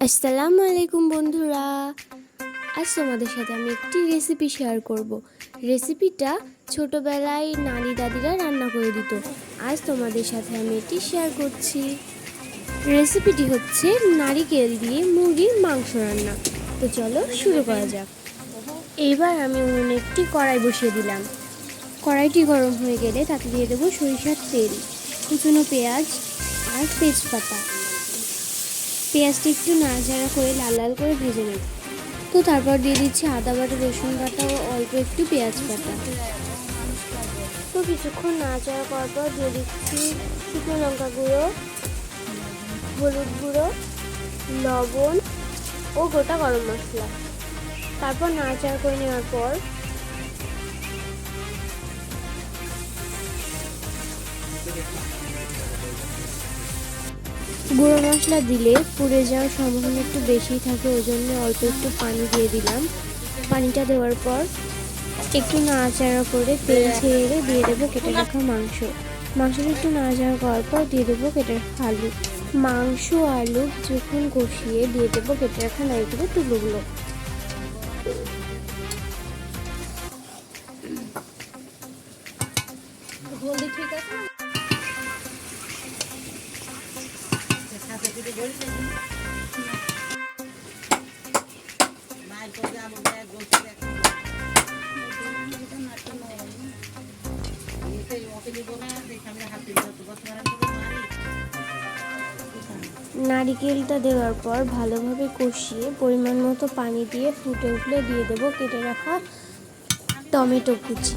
আসসালামু আলাইকুম বন্ধুরা। আজ তোমাদের সাথে আমি একটি রেসিপি শেয়ার করব। রেসিপিটা ছোটবেলায় নানি দাদিরা রান্না করে দিত। আজ তোমাদের সাথে আমি এটি শেয়ার করছি। রেসিপিটি হচ্ছে নারিকেল দিয়ে মুরগির মাংস রান্না। তো চলো শুরু করা যাক। এইবার আমি উনুনে একটি কড়াই বসিয়ে দিলাম। কড়াইটি গরম হয়ে গেলে তাতে দিয়ে দেবো সরিষার তেল, কুচনো পেঁয়াজ আর তেজপাতা। পেঁয়াজটা একটু নাড়াচাড়া করে লাল লাল করে ভেজে নেব। তো তারপর দিয়ে দিচ্ছি আদা বাটা, রসুন বাটা ও অল্প একটু পেঁয়াজ বাটা। তো কিছুক্ষণ নাড়াচাড়া করার পর দিয়ে দিচ্ছি শুকনো লঙ্কা গুঁড়ো, হলুদ গুঁড়ো, লবণ ও গোটা গরম মশলা। তারপর নাড়াচাড়া করে নেওয়ার পর গুঁড়ো মশলা দিলে পুড়ে যাওয়ার সম্ভাবনা একটু বেশি থাকে, ওই জন্য অল্প একটু পানি দিয়ে দিলাম। পানিটা দেওয়ার পর একটু নাড়াচাড়া করে তেল ছেড়ে দিয়ে দেবো কেটে রাখা মাংসটা একটু নাড়াচাড়া করার পর দিয়ে দেবো কেটে রাখা আলু। মাংস আলু যখন কষিয়ে দিয়ে দেবো কেটে রাখা নারকেলের টুকরোগুলো। ঠিক আছে। নারিকেলটা দেওয়ার পর ভালোভাবে কষিয়ে পরিমাণ মতো পানি দিয়ে ফুটে উঠলে দিয়ে দেবো কেটে রাখা টমেটো কুচি।